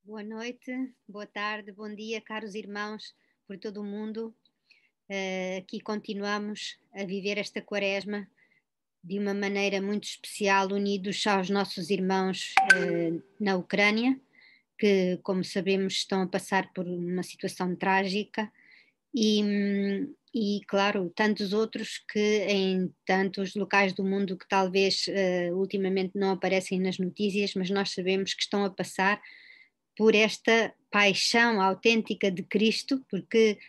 Boa noite, boa tarde, bom dia, caros irmãos por todo o mundo. Aqui continuamos a viver esta quaresma de uma maneira muito especial, unidos aos nossos irmãos na Ucrânia, que, como sabemos, estão a passar por uma situação trágica e claro, tantos outros que em tantos locais do mundo que talvez ultimamente não aparecem nas notícias, mas nós sabemos que estão a passar por esta paixão autêntica de Cristo, porque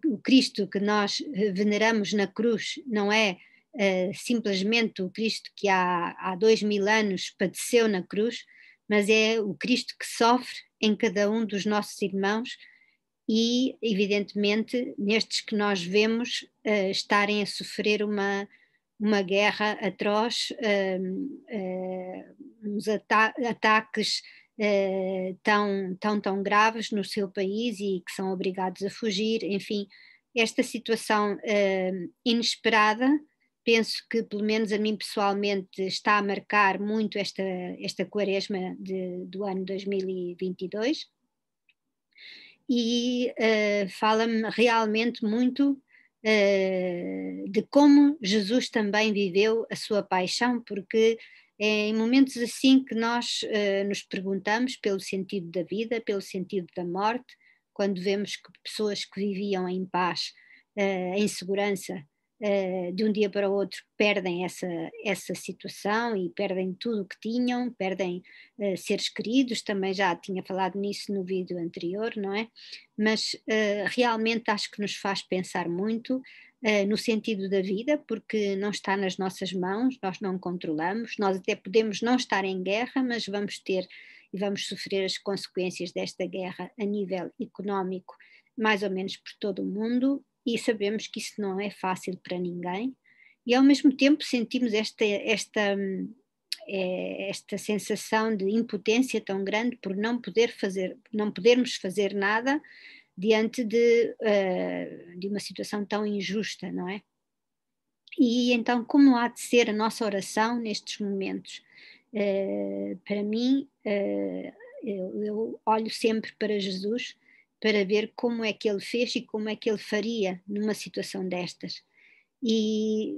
o Cristo que nós veneramos na cruz não é simplesmente o Cristo que há 2000 anos padeceu na cruz, mas é o Cristo que sofre em cada um dos nossos irmãos e, evidentemente, nestes que nós vemos estarem a sofrer uma guerra atroz, uns ataques tão graves no seu país e que são obrigados a fugir, enfim, esta situação inesperada, penso que pelo menos a mim pessoalmente está a marcar muito esta quaresma do ano 2022 e fala-me realmente muito de como Jesus também viveu a sua paixão, porque é em momentos assim que nós nos perguntamos pelo sentido da vida, pelo sentido da morte, quando vemos que pessoas que viviam em paz, em segurança, de um dia para o outro perdem essa situação e perdem tudo o que tinham, perdem seres queridos, também já tinha falado nisso no vídeo anterior, não é? Mas realmente acho que nos faz pensar muito no sentido da vida, porque não está nas nossas mãos, nós não controlamos, nós até podemos não estar em guerra, mas vamos ter e vamos sofrer as consequências desta guerra a nível económico, mais ou menos por todo o mundo, e sabemos que isso não é fácil para ninguém, e ao mesmo tempo sentimos esta sensação de impotência tão grande por não podermos fazer nada diante de uma situação tão injusta, não é? E então, como há de ser a nossa oração nestes momentos? Para mim, eu olho sempre para Jesus para ver como é que ele fez e como é que ele faria numa situação destas. E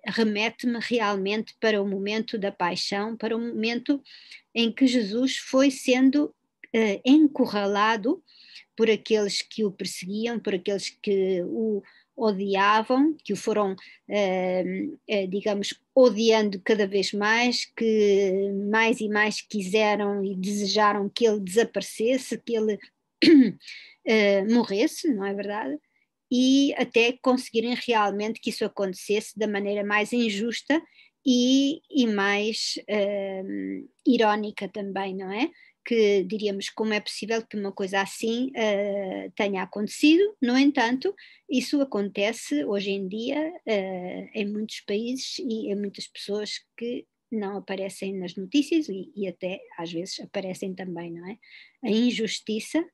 remete-me realmente para o momento da paixão, para o momento em que Jesus foi sendo encurralado por aqueles que o perseguiam, por aqueles que o odiavam, que o foram, digamos, odiando cada vez mais, que mais e mais quiseram e desejaram que ele desaparecesse, que ele morresse, não é verdade? E até conseguirem realmente que isso acontecesse da maneira mais injusta e mais irónica também, não é? Que diríamos como é possível que uma coisa assim tenha acontecido, no entanto, isso acontece hoje em dia em muitos países e em muitas pessoas que não aparecem nas notícias e até às vezes aparecem também, não é? A injustiça,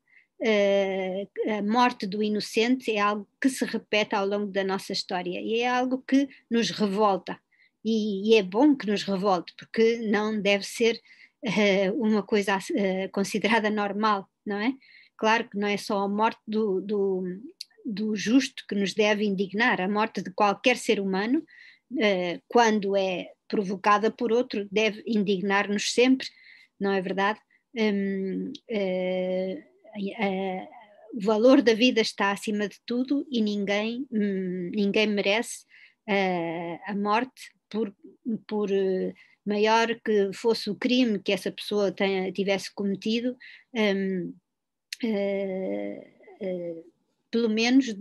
a morte do inocente é algo que se repete ao longo da nossa história e é algo que nos revolta e é bom que nos revolte porque não deve ser uma coisa considerada normal, não é? Claro que não é só a morte do justo que nos deve indignar, a morte de qualquer ser humano, quando é provocada por outro, deve indignar-nos sempre, não é verdade? O valor da vida está acima de tudo e ninguém merece a morte por maior que fosse o crime que essa pessoa tivesse cometido, um, uh, uh, pelo menos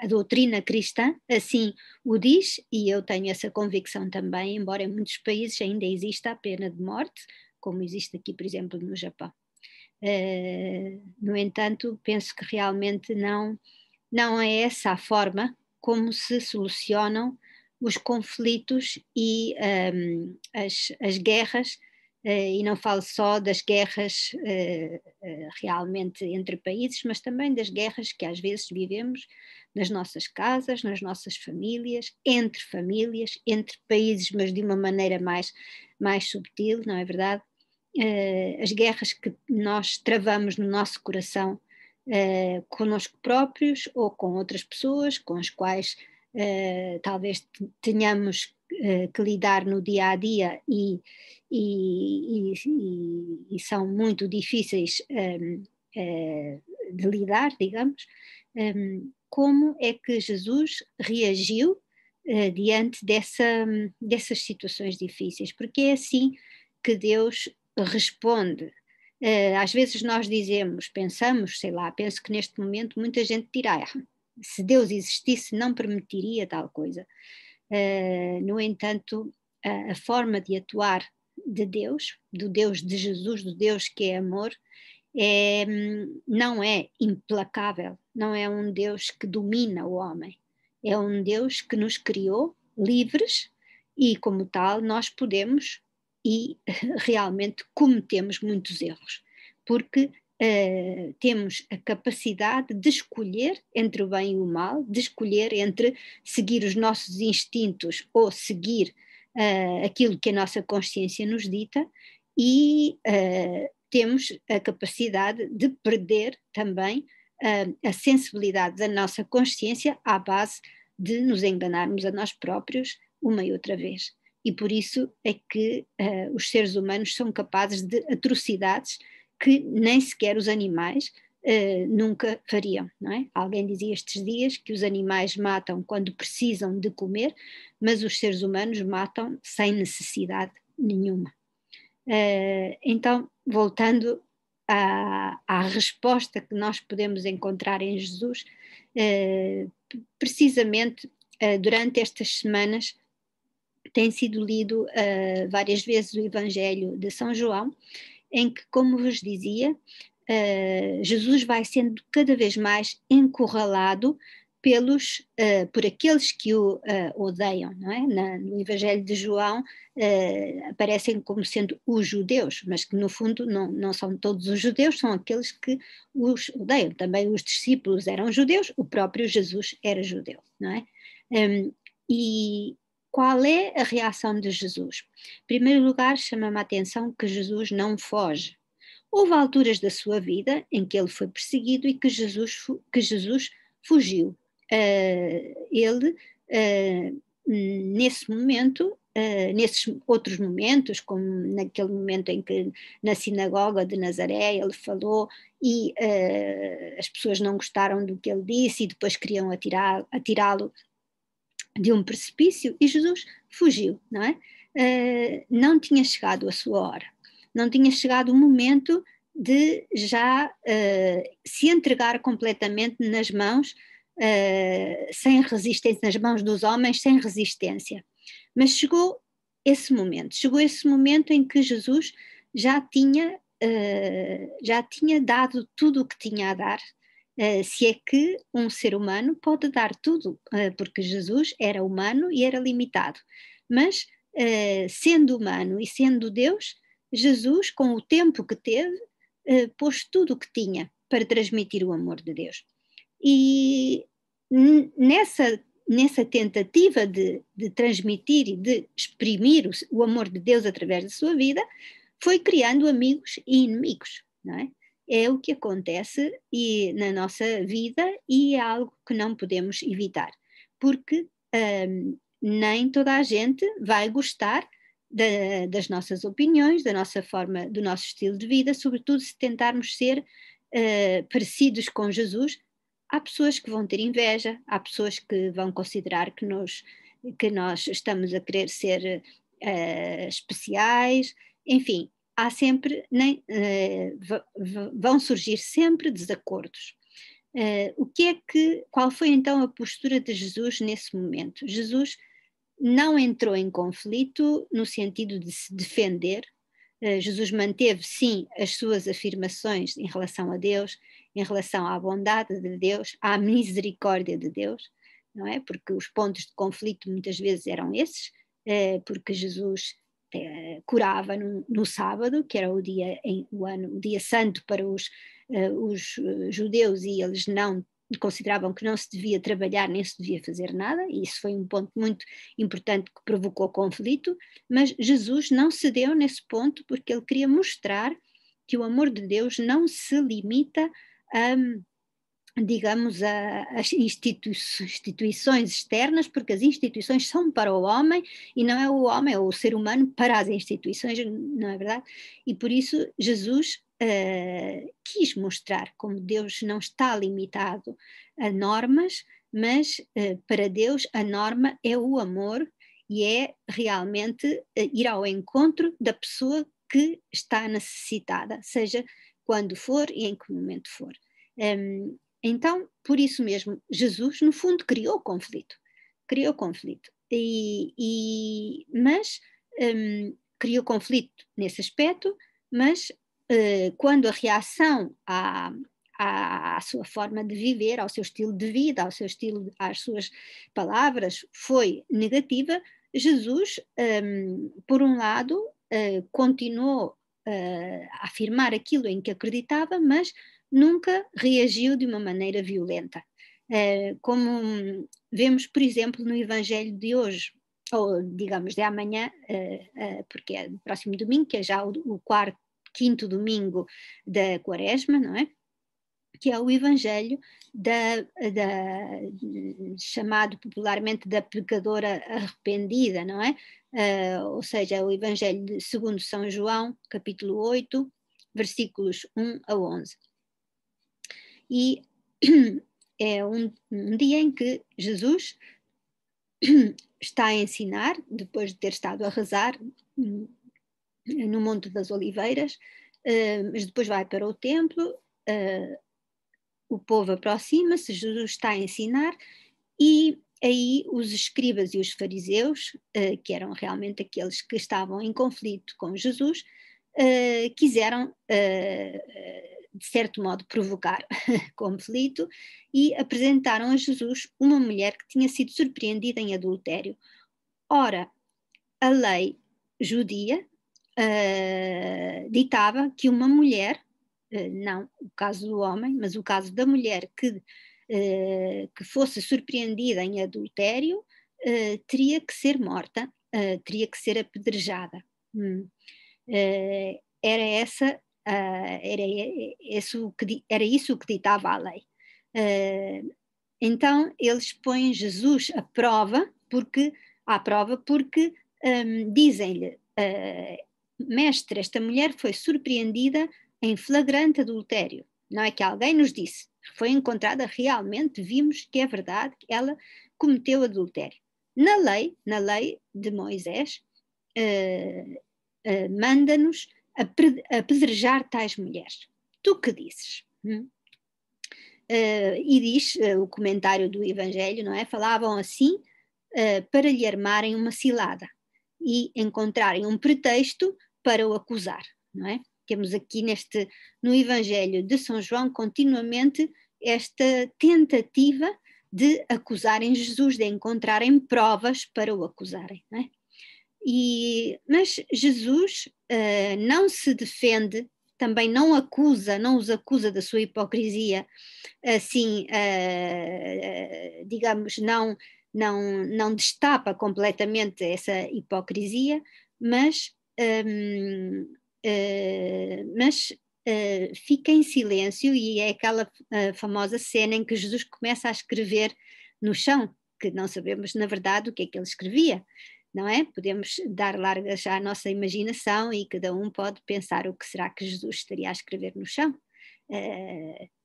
a doutrina cristã assim o diz, e eu tenho essa convicção também, embora em muitos países ainda exista a pena de morte, como existe aqui, por exemplo, no Japão. No entanto, penso que realmente não é essa a forma como se solucionam os conflitos e as guerras, e não falo só das guerras realmente entre países, mas também das guerras que às vezes vivemos nas nossas casas, nas nossas famílias, entre países, mas de uma maneira mais subtil, não é verdade? as guerras que nós travamos no nosso coração, connosco próprios ou com outras pessoas com as quais talvez tenhamos que lidar no dia a dia e são muito difíceis de lidar, digamos. Como é que Jesus reagiu diante dessas situações difíceis? Porque é assim que Deus responde. Às vezes nós pensamos, sei lá, penso que neste momento muita gente dirá, se Deus existisse não permitiria tal coisa. No entanto, a forma de atuar de Deus, do Deus de Jesus, do Deus que é amor, não é implacável, não é um Deus que domina o homem, é um Deus que nos criou livres e, como tal, nós podemos e realmente cometemos muitos erros, porque temos a capacidade de escolher entre o bem e o mal, de escolher entre seguir os nossos instintos ou seguir aquilo que a nossa consciência nos dita e temos a capacidade de perder também a sensibilidade da nossa consciência à base de nos enganarmos a nós próprios uma e outra vez. E por isso é que os seres humanos são capazes de atrocidades que nem sequer os animais nunca fariam, não é? Alguém dizia estes dias que os animais matam quando precisam de comer, mas os seres humanos matam sem necessidade nenhuma. Então, voltando à resposta que nós podemos encontrar em Jesus, precisamente durante estas semanas tem sido lido várias vezes o Evangelho de São João, em que, como vos dizia, Jesus vai sendo cada vez mais encurralado por aqueles que o odeiam, não é? No Evangelho de João aparecem como sendo os judeus, mas que no fundo não são todos os judeus, são aqueles que os odeiam. Também os discípulos eram judeus, o próprio Jesus era judeu, não é? E qual é a reação de Jesus? Em primeiro lugar, chama-me a atenção que Jesus não foge. Houve alturas da sua vida em que ele foi perseguido e que Jesus fugiu. Ele, nesse momento, nesses outros momentos, como naquele momento em que na sinagoga de Nazaré ele falou e as pessoas não gostaram do que ele disse e depois queriam atirá-lo de um precipício e Jesus fugiu, não é? Não tinha chegado a sua hora, não tinha chegado o momento de já se entregar completamente nas mãos, sem resistência, nas mãos dos homens, sem resistência. Mas chegou esse momento em que Jesus já tinha dado tudo o que tinha a dar. Se é que um ser humano pode dar tudo, porque Jesus era humano e era limitado, mas sendo humano e sendo Deus, Jesus, com o tempo que teve, pôs tudo o que tinha para transmitir o amor de Deus. E nessa tentativa de transmitir e de exprimir o amor de Deus através da sua vida, foi criando amigos e inimigos, não é? É o que acontece na nossa vida e é algo que não podemos evitar, porque nem toda a gente vai gostar das nossas opiniões, da nossa forma, do nosso estilo de vida, sobretudo se tentarmos ser parecidos com Jesus. Há pessoas que vão ter inveja, há pessoas que vão considerar que nós estamos a querer ser especiais, enfim, há sempre, vão surgir sempre desacordos. Qual foi então a postura de Jesus nesse momento? Jesus não entrou em conflito no sentido de se defender. Jesus manteve sim as suas afirmações em relação a Deus, em relação à bondade de Deus, à misericórdia de Deus, não é? Porque os pontos de conflito muitas vezes eram esses, porque Jesus curava no sábado, que era o dia santo para os judeus, e eles não consideravam que não se devia trabalhar nem se devia fazer nada, e isso foi um ponto muito importante que provocou conflito, mas Jesus não cedeu nesse ponto porque ele queria mostrar que o amor de Deus não se limita a, digamos, as instituições externas, porque as instituições são para o homem e não é o homem ou o ser humano para as instituições, não é verdade? E por isso Jesus quis mostrar como Deus não está limitado a normas, mas para Deus a norma é o amor e é realmente ir ao encontro da pessoa que está necessitada, seja quando for e em que momento for. Então, por isso mesmo, Jesus, no fundo, criou conflito. Mas criou conflito nesse aspecto, mas quando a reação à sua forma de viver, ao seu estilo de vida, às suas palavras, foi negativa, Jesus, por um lado, continuou a afirmar aquilo em que acreditava, mas nunca reagiu de uma maneira violenta. Como vemos, por exemplo, no Evangelho de hoje, ou digamos de amanhã, porque é no próximo domingo, que é já o quinto domingo da Quaresma, não é? Que é o Evangelho chamado popularmente da pecadora arrependida, não é? Ou seja, é o Evangelho segundo São João, capítulo 8, versículos 1 a 11. E é um dia em que Jesus está a ensinar, depois de ter estado a rezar no Monte das Oliveiras, mas depois vai para o templo, o povo aproxima-se, Jesus está a ensinar, e aí os escribas e os fariseus, que eram realmente aqueles que estavam em conflito com Jesus, quiseram, de certo modo, provocar conflito e apresentaram a Jesus uma mulher que tinha sido surpreendida em adultério. Ora, a lei judia ditava que uma mulher, não o caso do homem, mas o caso da mulher que fosse surpreendida em adultério, teria que ser morta, teria que ser apedrejada. Era isso o que ditava a lei. Então eles põem Jesus à prova porque dizem-lhe, mestre, esta mulher foi surpreendida em flagrante adultério. Não é que alguém nos disse, foi encontrada realmente, vimos que é verdade que ela cometeu adultério. Na lei de Moisés, manda-nos apedrejar tais mulheres. Tu que dizes? E diz o comentário do Evangelho, não é? Falavam assim para lhe armarem uma cilada e encontrarem um pretexto para o acusar, não é? Temos aqui no Evangelho de São João continuamente esta tentativa de acusarem Jesus, de encontrarem provas para o acusarem, não é? Mas Jesus não se defende, também não os acusa da sua hipocrisia, assim, digamos, não destapa completamente essa hipocrisia, mas fica em silêncio, e é aquela famosa cena em que Jesus começa a escrever no chão, que não sabemos na verdade o que é que ele escrevia, não é? Podemos dar largas à nossa imaginação e cada um pode pensar o que será que Jesus estaria a escrever no chão,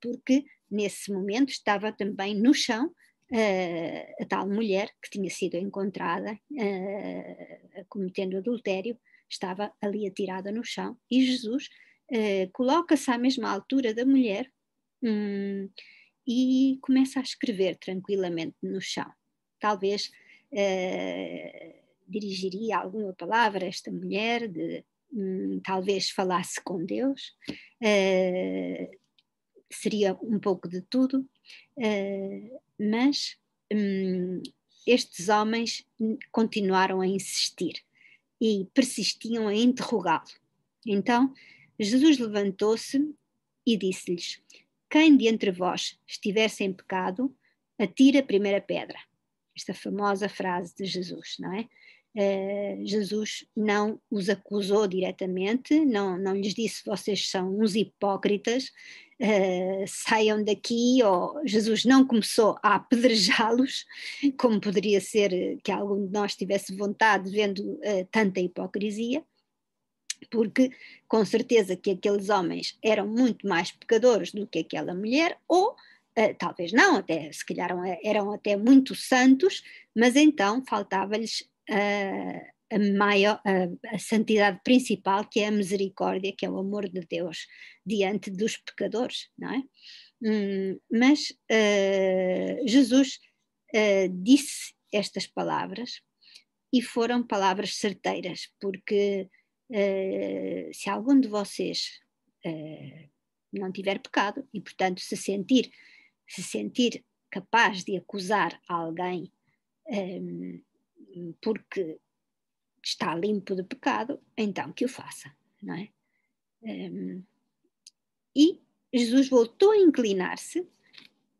porque nesse momento estava também no chão a tal mulher que tinha sido encontrada cometendo adultério, estava ali atirada no chão, e Jesus coloca-se à mesma altura da mulher e começa a escrever tranquilamente no chão. Talvez dirigiria alguma palavra a esta mulher, talvez falasse com Deus, seria um pouco de tudo, mas estes homens continuaram a insistir e persistiam a interrogá-lo. Então Jesus levantou-se e disse-lhes: quem de entre vós estiver sem pecado, atire a primeira pedra. Esta famosa frase de Jesus, não é? Jesus não os acusou diretamente, não lhes disse vocês são uns hipócritas, saiam daqui, ou Jesus não começou a apedrejá-los, como poderia ser que algum de nós tivesse vontade vendo tanta hipocrisia, porque com certeza que aqueles homens eram muito mais pecadores do que aquela mulher, ou talvez não, até se calhar eram até muito santos, mas então faltava-lhes a santidade principal, que é a misericórdia, que é o amor de Deus diante dos pecadores, não é? Mas Jesus disse estas palavras e foram palavras certeiras, porque se algum de vocês não tiver pecado e, portanto, se sentir capaz de acusar alguém porque está limpo de pecado, então que o faça, não é? E Jesus voltou a inclinar-se,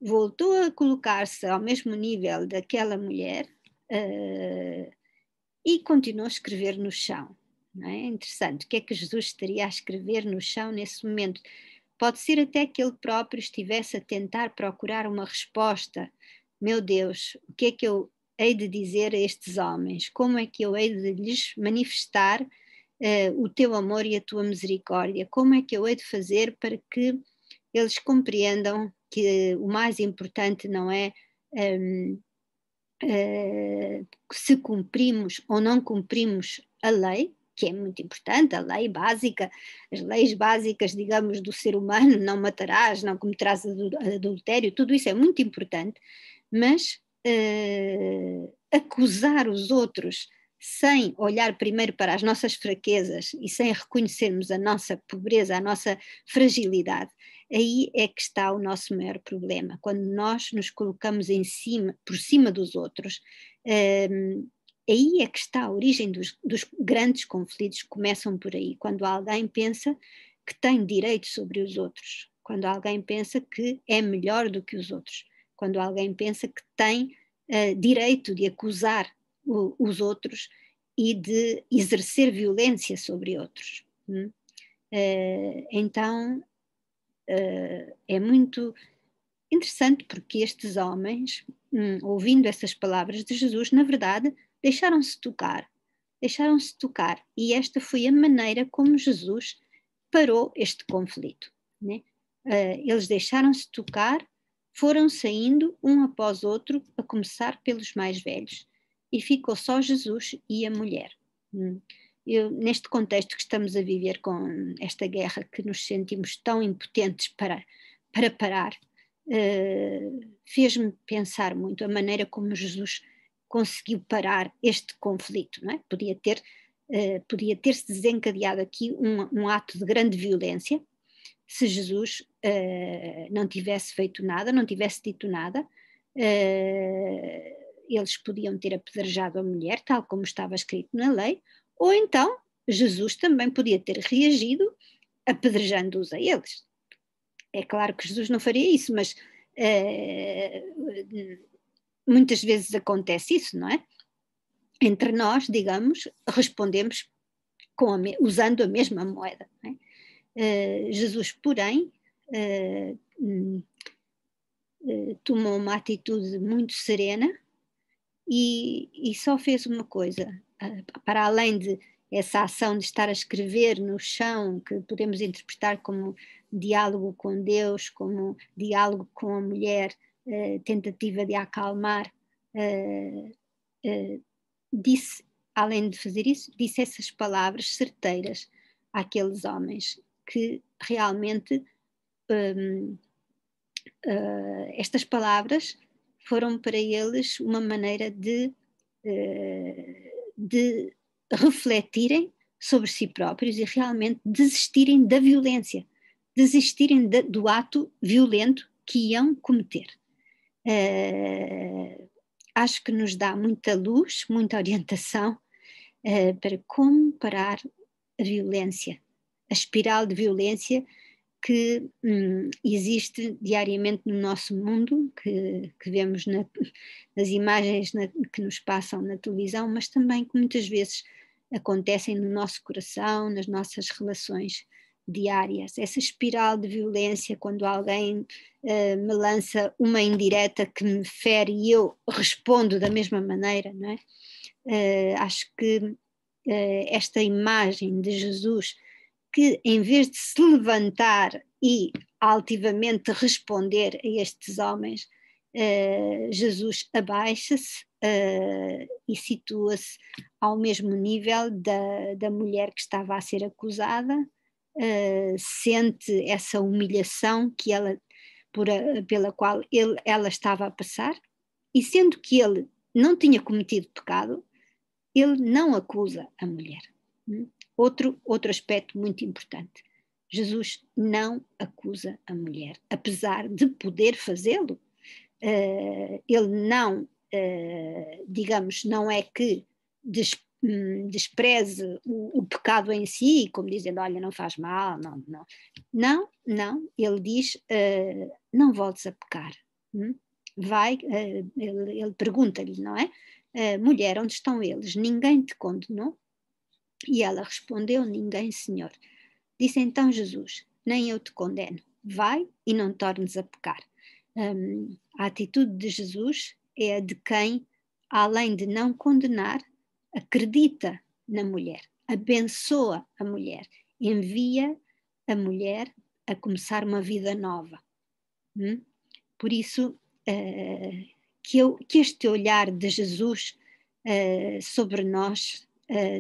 voltou a colocar-se ao mesmo nível daquela mulher e continuou a escrever no chão. Não é interessante, o que é que Jesus estaria a escrever no chão nesse momento? Pode ser até que ele próprio estivesse a tentar procurar uma resposta. Meu Deus, o que é que eu hei de dizer a estes homens? Como é que eu hei de lhes manifestar o teu amor e a tua misericórdia? Como é que eu hei de fazer para que eles compreendam que o mais importante não é se cumprimos ou não cumprimos a lei, que é muito importante, a lei básica, as leis básicas, digamos, do ser humano, não matarás, não cometerás adultério, tudo isso é muito importante, mas acusar os outros sem olhar primeiro para as nossas fraquezas e sem reconhecermos a nossa pobreza, a nossa fragilidade, aí é que está o nosso maior problema. Quando nós nos colocamos por cima dos outros, aí é que está a origem dos grandes conflitos, que começam por aí, quando alguém pensa que tem direito sobre os outros, quando alguém pensa que é melhor do que os outros, quando alguém pensa que tem direito de acusar os outros e de exercer violência sobre outros. Então, é muito interessante porque estes homens, ouvindo essas palavras de Jesus, na verdade, deixaram-se tocar, e esta foi a maneira como Jesus parou este conflito, né? Eles deixaram-se tocar, foram saindo um após outro, a começar pelos mais velhos, e ficou só Jesus e a mulher. Neste contexto que estamos a viver com esta guerra, que nos sentimos tão impotentes para parar, fez-me pensar muito a maneira como Jesus conseguiu parar este conflito, não é? Podia ter-se desencadeado aqui um ato de grande violência, se Jesus não tivesse feito nada, não tivesse dito nada. Eles podiam ter apedrejado a mulher, tal como estava escrito na lei, ou então Jesus também podia ter reagido apedrejando-os a eles. É claro que Jesus não faria isso, mas muitas vezes acontece isso, não é? Entre nós, digamos, respondemos usando a mesma moeda. Não é? Jesus, porém, tomou uma atitude muito serena e só fez uma coisa, para além de essa ação de estar a escrever no chão, que podemos interpretar como diálogo com Deus, como diálogo com a mulher, tentativa de acalmar, disse, além de fazer isso, disse essas palavras certeiras àqueles homens, que realmente estas palavras foram para eles uma maneira de refletirem sobre si próprios e realmente desistirem da violência, desistirem do ato violento que iam cometer. Acho que nos dá muita luz, muita orientação para como parar a violência, a espiral de violência que existe diariamente no nosso mundo, que vemos nas imagens que nos passam na televisão, mas também que muitas vezes acontecem no nosso coração, nas nossas relações diárias. Essa espiral de violência, quando alguém me lança uma indireta que me fere e eu respondo da mesma maneira, não é? Acho que esta imagem de Jesus, que em vez de se levantar e altivamente responder a estes homens, Jesus abaixa-se e situa-se ao mesmo nível da mulher que estava a ser acusada, sente essa humilhação que pela qual ela estava a passar, e sendo que ele não tinha cometido pecado, ele não acusa a mulher. Outro aspecto muito importante. Jesus não acusa a mulher, apesar de poder fazê-lo. Ele não, digamos, não é que despreze o pecado em si, como dizendo, olha, não faz mal, não, ele diz, não voltes a pecar. Ele pergunta-lhe, não é? Mulher, onde estão eles? Ninguém te condenou? E ela respondeu, ninguém, Senhor. Disse então Jesus, nem eu te condeno, vai e não tornes a pecar. A atitude de Jesus é a de quem, além de não condenar, acredita na mulher, abençoa a mulher, envia a mulher a começar uma vida nova. Por isso, que este olhar de Jesus sobre nós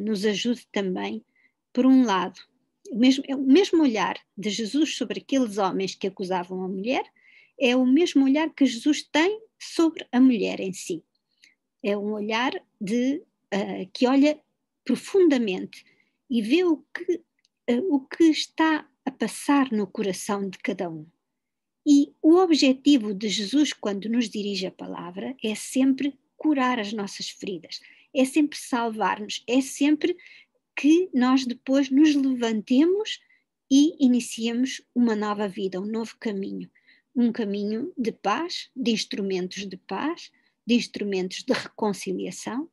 nos ajude também, por um lado, o mesmo olhar de Jesus sobre aqueles homens que acusavam a mulher, é o mesmo olhar que Jesus tem sobre a mulher em si. É um olhar que olha profundamente e vê o que está a passar no coração de cada um. E o objetivo de Jesus, quando nos dirige a palavra, é sempre curar as nossas feridas, é sempre salvar-nos, é sempre que nós depois nos levantemos e iniciemos uma nova vida, um novo caminho. Um caminho de paz, de instrumentos de paz, de instrumentos de reconciliação.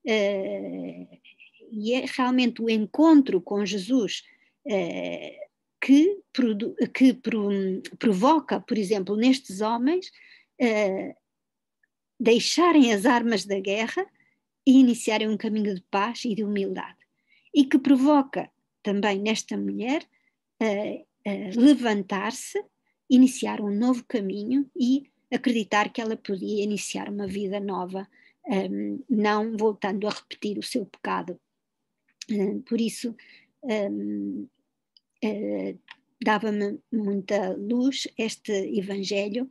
E é realmente o encontro com Jesus que provoca, por exemplo, nestes homens, deixarem as armas da guerra e iniciarem um caminho de paz e de humildade. E que provoca também nesta mulher levantar-se, iniciar um novo caminho e acreditar que ela podia iniciar uma vida nova, não voltando a repetir o seu pecado. Por isso, dava-me muita luz este Evangelho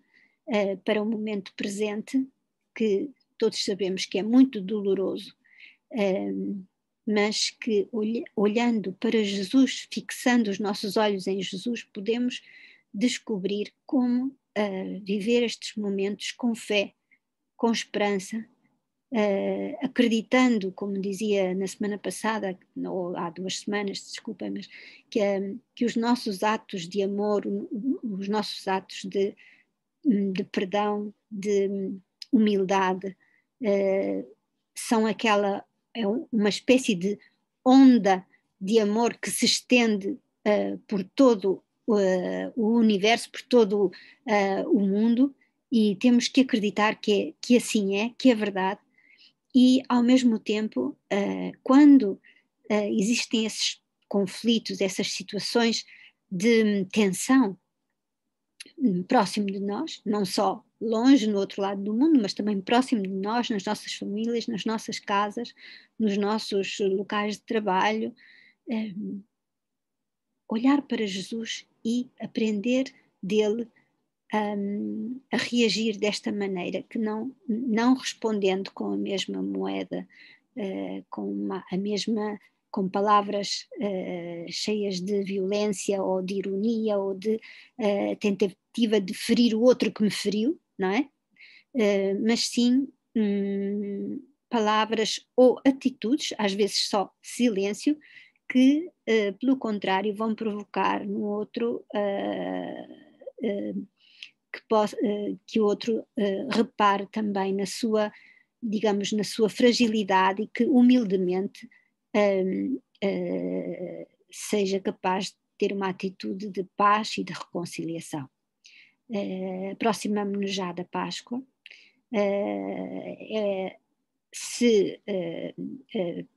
para o momento presente, que todos sabemos que é muito doloroso, mas que olhando para Jesus, fixando os nossos olhos em Jesus, podemos descobrir como viver estes momentos com fé, com esperança, acreditando, como dizia na semana passada, ou há 2 semanas, desculpem, mas que os nossos atos de amor, os nossos atos de perdão, de humildade, são uma espécie de onda de amor que se estende por todo o universo, por todo o mundo, e temos que acreditar que assim é, que é verdade. E ao mesmo tempo, quando existem esses conflitos, essas situações de tensão próximo de nós, não só longe no outro lado do mundo, mas também próximo de nós, nas nossas famílias, nas nossas casas, nos nossos locais de trabalho, olhar para Jesus e aprender dele a reagir desta maneira, que não respondendo com a mesma moeda, com palavras cheias de violência ou de ironia ou de tentativa de ferir o outro que me feriu, não é? Mas sim palavras ou atitudes, às vezes só silêncio, que, pelo contrário, vão provocar no outro que o outro repare também na sua, digamos, na sua fragilidade e que humildemente seja capaz de ter uma atitude de paz e de reconciliação. Aproximamos-nos já da Páscoa. Se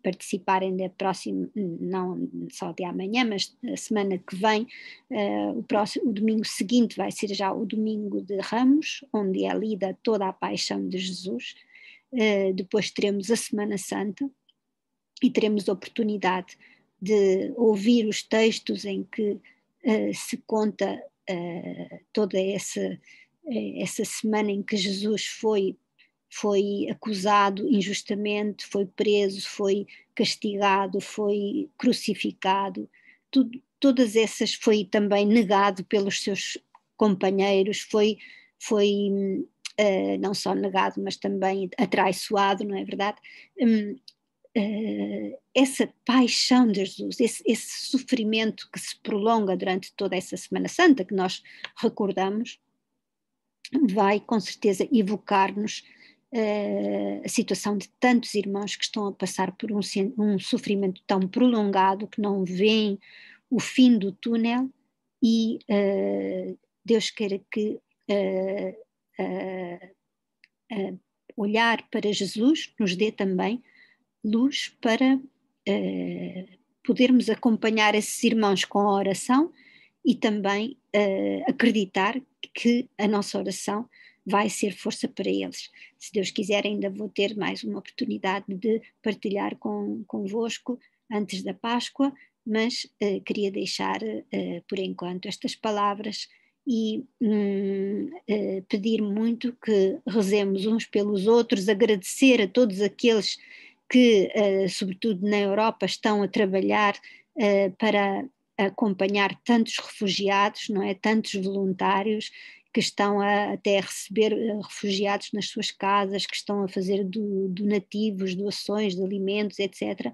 participarem da próxima, não só de amanhã, mas a semana que vem, o domingo seguinte vai ser já o domingo de Ramos, onde é lida toda a paixão de Jesus. Depois teremos a Semana Santa e teremos a oportunidade de ouvir os textos em que se conta toda essa semana em que Jesus foi acusado injustamente, foi preso, foi castigado, foi crucificado, todas essas, foi também negado pelos seus companheiros, foi não só negado, mas também atraiçoado, não é verdade? Essa paixão de Jesus, esse sofrimento que se prolonga durante toda essa Semana Santa, que nós recordamos, vai com certeza evocar-nos a situação de tantos irmãos que estão a passar por um sofrimento tão prolongado que não veem o fim do túnel e Deus queira que olhar para Jesus nos dê também luz para podermos acompanhar esses irmãos com a oração e também acreditar que a nossa oração vai ser força para eles. Se Deus quiser, ainda vou ter mais uma oportunidade de partilhar convosco antes da Páscoa, mas queria deixar por enquanto estas palavras e pedir muito que rezemos uns pelos outros, agradecer a todos aqueles que, sobretudo na Europa, estão a trabalhar para acompanhar tantos refugiados, não é? Tantos voluntários que estão até a receber refugiados nas suas casas, que estão a fazer donativos, doações de alimentos, etc.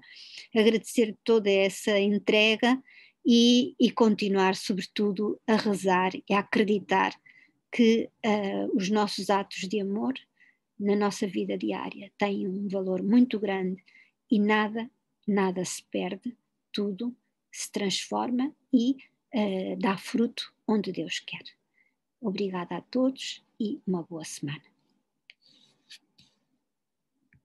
Agradecer toda essa entrega e continuar, sobretudo, a rezar e a acreditar que os nossos atos de amor na nossa vida diária têm um valor muito grande e nada se perde, tudo se transforma e dá fruto onde Deus quer. Obrigada a todos e uma boa semana.